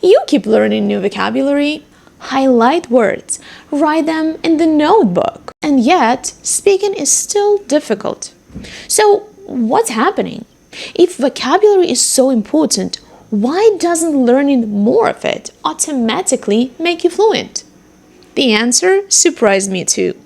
You keep learning new vocabulary, highlight words, write them in the notebook, and yet speaking is still difficult. So, what's happening? If vocabulary is so important, why doesn't learning more of it automatically make you fluent? The answer surprised me too.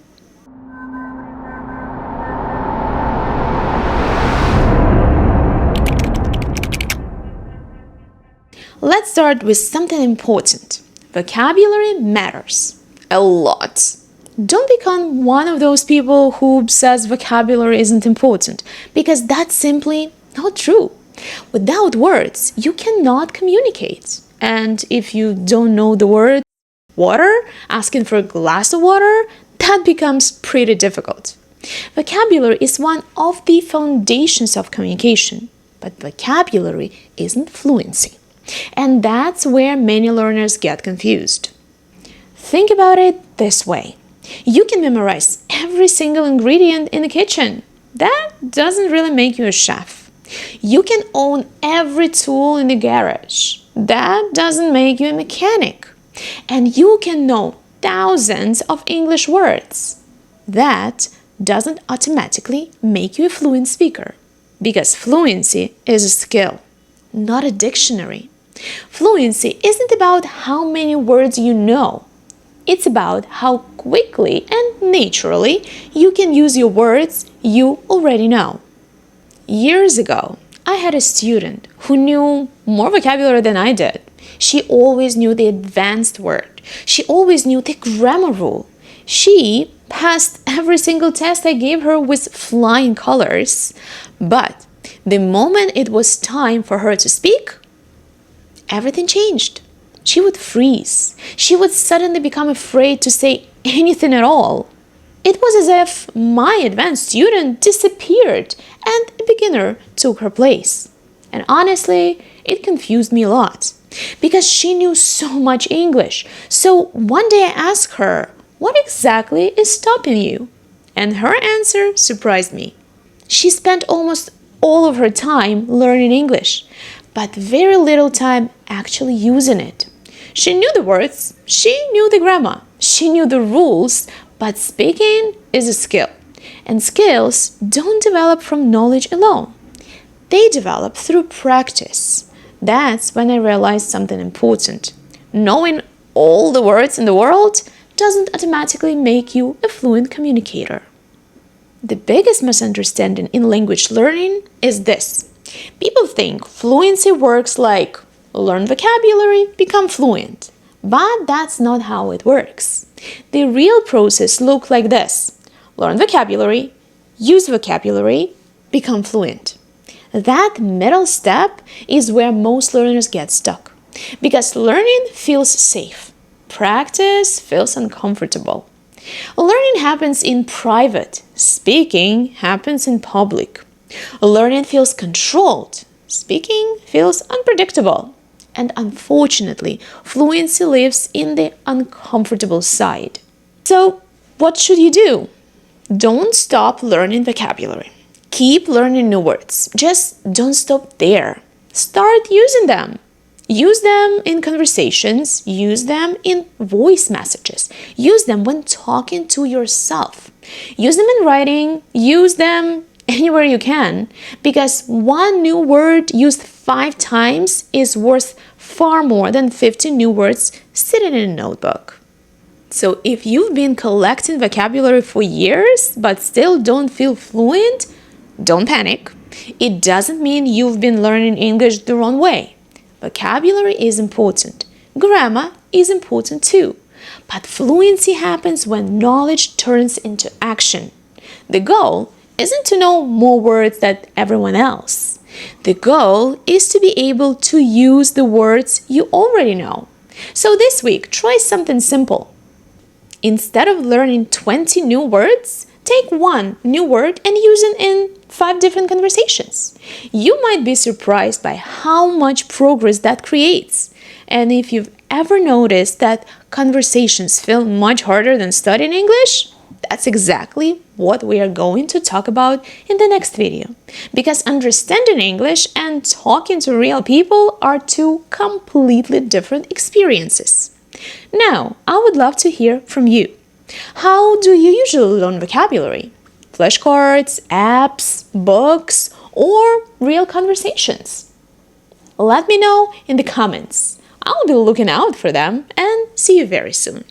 Let's start with something important. Vocabulary matters a lot. Don't become one of those people who says vocabulary isn't important, because that's simply not true. Without words, you cannot communicate. And if you don't know the word water, asking for a glass of water, that becomes pretty difficult. Vocabulary is one of the foundations of communication, but vocabulary isn't fluency. And that's where many learners get confused. Think about it this way. You can memorize every single ingredient in the kitchen. That doesn't really make you a chef. You can own every tool in the garage. That doesn't make you a mechanic. And you can know thousands of English words. That doesn't automatically make you a fluent speaker. Because fluency is a skill, not a dictionary. Fluency isn't about how many words you know. It's about how quickly and naturally you can use your words you already know. Years ago, I had a student who knew more vocabulary than I did. She always knew the advanced word. She always knew the grammar rule. She passed every single test I gave her with flying colors. But the moment it was time for her to speak, everything changed. She would freeze. She would suddenly become afraid to say anything at all. It was as if my advanced student disappeared and a beginner took her place. And honestly, it confused me a lot because she knew so much English. So one day I asked her, "What exactly is stopping you?" And her answer surprised me. She spent almost all of her time learning English, but very little time actually using it. She knew the words, she knew the grammar, she knew the rules, but speaking is a skill. And skills don't develop from knowledge alone. They develop through practice. That's when I realized something important. Knowing all the words in the world doesn't automatically make you a fluent communicator. The biggest misunderstanding in language learning is this. People think fluency works like learn vocabulary, become fluent. But that's not how it works. The real process looks like this. Learn vocabulary, use vocabulary, become fluent. That middle step is where most learners get stuck. Because learning feels safe. Practice feels uncomfortable. Learning happens in private. Speaking happens in public. Learning feels controlled. Speaking feels unpredictable. And unfortunately, fluency lives in the uncomfortable side. So, what should you do? Don't stop learning vocabulary. Keep learning new words. Just don't stop there. Start using them. Use them in conversations. Use them in voice messages. Use them when talking to yourself. Use them in writing. Use them anywhere you can, because one new word used 5 times is worth far more than 50 new words sitting in a notebook. So if you've been collecting vocabulary for years but still don't feel fluent, don't panic. It doesn't mean you've been learning English the wrong way. Vocabulary is important. Grammar is important too. But fluency happens when knowledge turns into action. The goal isn't to know more words than everyone else. The goal is to be able to use the words you already know. So this week, try something simple. Instead of learning 20 new words, take one new word and use it in 5 different conversations. You might be surprised by how much progress that creates. And if you've ever noticed that conversations feel much harder than studying English, that's exactly what we are going to talk about in the next video. Because understanding English and talking to real people are two completely different experiences. Now, I would love to hear from you. How do you usually learn vocabulary? Flashcards, apps, books, or real conversations? Let me know in the comments. I'll be looking out for them and see you very soon.